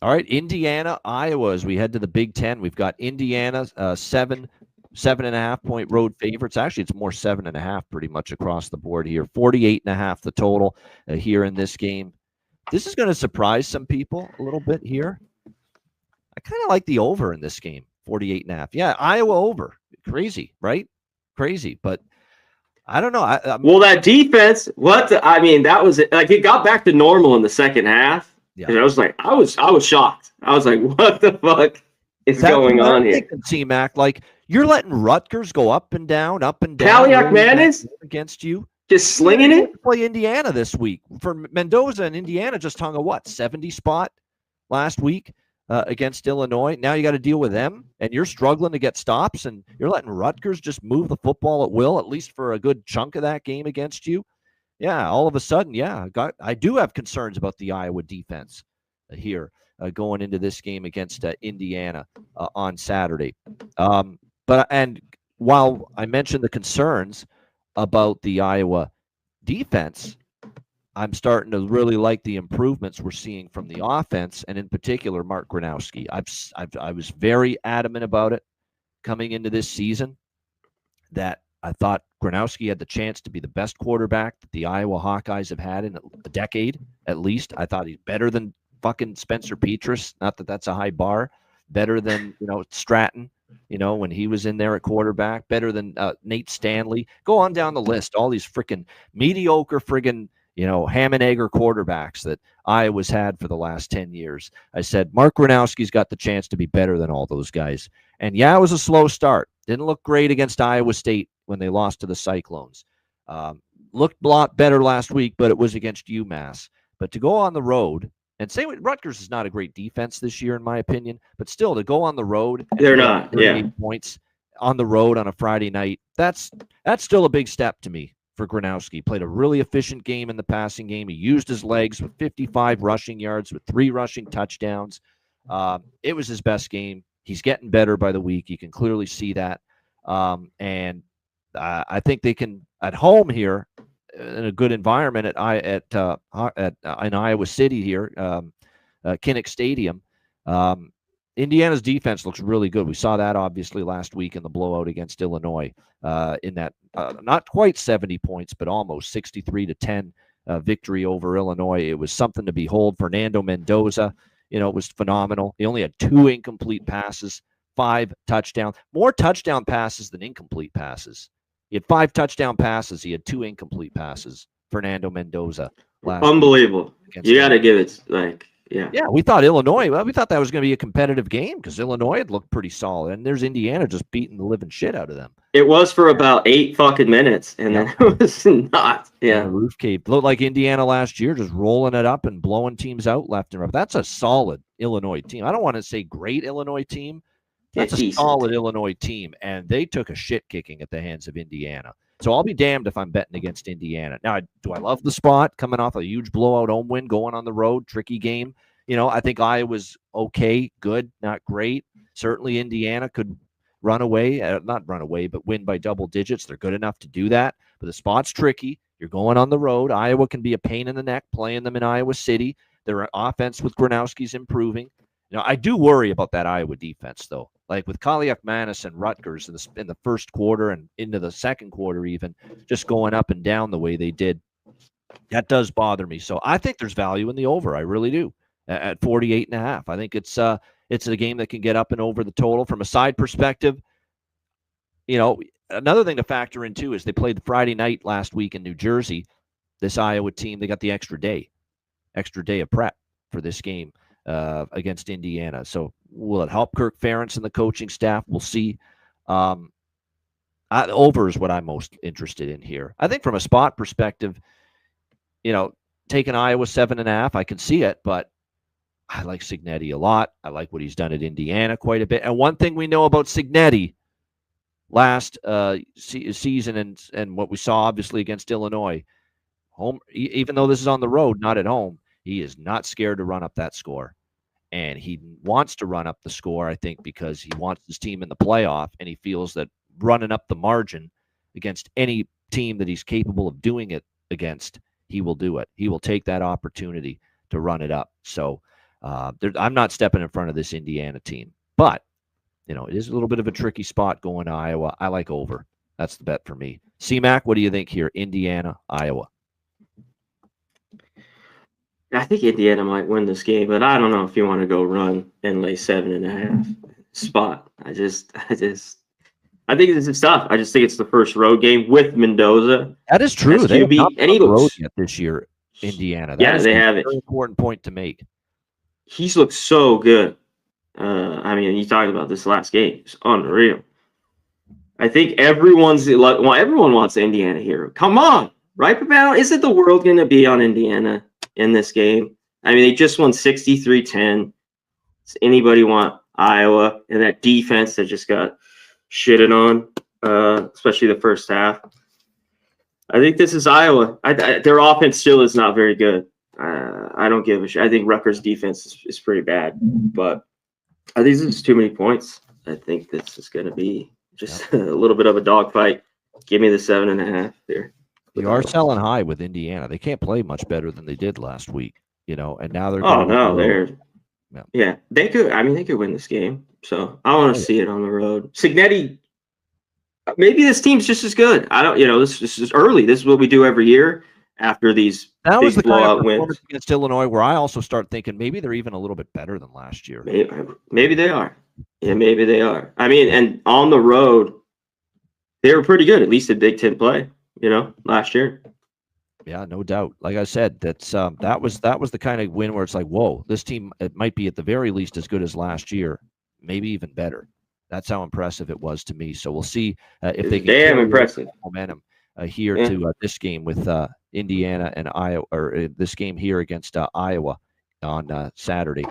All right, Indiana, Iowa. As we head to the Big Ten, we've got Indiana 7.5 point road favorites. Actually, it's more 7.5 pretty much across the board here. 48.5 the total here in this game. This is going to surprise some people a little bit here. I kind of like the over in this game, 48.5. Yeah, Iowa over. Crazy, right? Crazy, but I don't know. Well, that defense, that was like it got back to normal in the second half. Yeah. And I was like, I was shocked. I was like, what the fuck is That's going what on I'm here? thinking, C-Mac. Like, you're letting Rutgers go up and down Kaliak Manis against you. just slinging it. Play Indiana this week. For Mendoza and Indiana just hung a 70 spot last week against Illinois. Now you got to deal with them, and you're struggling to get stops, and you're letting Rutgers just move the football at will, at least for a good chunk of that game against you. Yeah, all of a sudden, I do have concerns about the Iowa defense here going into this game against Indiana on Saturday. And while I mentioned the concerns about the Iowa defense, I'm starting to really like the improvements we're seeing from the offense, and in particular, Mark Gronowski. I was very adamant about it coming into this season that I thought Gronowski had the chance to be the best quarterback that the Iowa Hawkeyes have had in a decade, at least. I thought he's better than fucking Spencer Petras. Not that that's a high bar. Better than, Stratton, when he was in there at quarterback. Better than Nate Stanley. Go on down the list. All these freaking mediocre friggin', ham and egger quarterbacks that Iowa's had for the last 10 years. I said, Mark Gronowski's got the chance to be better than all those guys. And yeah, it was a slow start. Didn't look great against Iowa State when they lost to the Cyclones. Looked a lot better last week, but it was against UMass. But to go on the road, and say Rutgers is not a great defense this year, in my opinion, but still to go on the road, they're not. Yeah, points on the road on a Friday night. That's still a big step to me for Gronowski. Played a really efficient game in the passing game. He used his legs with 55 rushing yards with 3 rushing touchdowns. It was his best game. He's getting better by the week. You can clearly see that. And I think they can at home here in a good environment in Iowa City here, Kinnick Stadium. Indiana's defense looks really good. We saw that obviously last week in the blowout against Illinois in that not quite 70 points, but almost 63-10 victory over Illinois. It was something to behold. Fernando Mendoza, was phenomenal. He only had 2 incomplete passes, 5 touchdowns, more touchdown passes than incomplete passes. He had 5 touchdown passes. He had 2 incomplete passes. Fernando Mendoza. Unbelievable. You got to give it Yeah, we thought Illinois. Well, we thought that was going to be a competitive game because Illinois had looked pretty solid, and there's Indiana just beating the living shit out of them. It was for about 8 fucking minutes, and then it was not. Yeah, the roof caved. Looked like Indiana last year, just rolling it up and blowing teams out left and right. That's a solid Illinois team. I don't want to say great Illinois team. That's a solid Illinois team, and they took a shit kicking at the hands of Indiana. So I'll be damned if I'm betting against Indiana. Now, do I love the spot coming off a huge blowout home win, going on the road, tricky game? I think Iowa's okay, good, not great. Certainly Indiana could not run away, but win by double digits. They're good enough to do that, but the spot's tricky. You're going on the road. Iowa can be a pain in the neck playing them in Iowa City. Their offense with Gronowski's improving. I do worry about that Iowa defense, though. Like with Kaliak Manis and Rutgers in the first quarter and into the second quarter even, just going up and down the way they did, that does bother me. So I think there's value in the over. I really do. At 48.5. I think it's a game that can get up and over the total. From a side perspective, another thing to factor in, too, is they played the Friday night last week in New Jersey. This Iowa team, they got the extra day of prep for this game against Indiana. So will it help Kirk Ferentz and the coaching staff? We'll see. Over is what I'm most interested in here. I think from a spot perspective, taking Iowa 7.5, I can see it, but I like Cignetti a lot. I like what he's done at Indiana quite a bit. And one thing we know about Cignetti last season and what we saw obviously against Illinois, home, even though this is on the road, not at home, he is not scared to run up that score. And he wants to run up the score, I think, because he wants his team in the playoff, and he feels that running up the margin against any team that he's capable of doing it against, he will do it. He will take that opportunity to run it up. So I'm not stepping in front of this Indiana team, but it is a little bit of a tricky spot going to Iowa. I like over. That's the bet for me. C-Mac, what do you think here? Indiana, Iowa. I think Indiana might win this game, but I don't know if you want to go run and lay 7.5 spot. I think this is tough. I just think it's the first road game with Mendoza. That is true. They have not and he road looks yet this year, Indiana. They have it. Very important point to make. He's looked so good. You talked about this last game. It's unreal. I think everyone wants Indiana here. Come on, right, Pabano? Isn't the world going to be on Indiana in this game? They just won 63-10. Does anybody want Iowa and that defense that just got shitted on, especially the first half? I think this is Iowa. Their offense still is not very good. I don't give a shit. I think Rutgers' defense is pretty bad, but I think this is too many points. I think this is going to be just a little bit of a dogfight. Give me the 7.5 here. You are selling high with Indiana. They can't play much better than they did last week, and now they're. They could. They could win this game. So I want to see it on the road. Signetti. Maybe this team's just as good. I don't. This is early. This is what we do every year after these. That was the blowout wins against Illinois where I also start thinking maybe they're even a little bit better than last year. Maybe they are. Yeah, maybe they are. And on the road, they were pretty good, at least in Big Ten play, last year. Yeah, no doubt. Like I said, that was the kind of win where it's like, whoa, this team, it might be at the very least as good as last year, maybe even better. That's how impressive it was to me. So we'll see if they can carry impressive momentum here to this game with Indiana and Iowa, or this game here against Iowa on Saturday.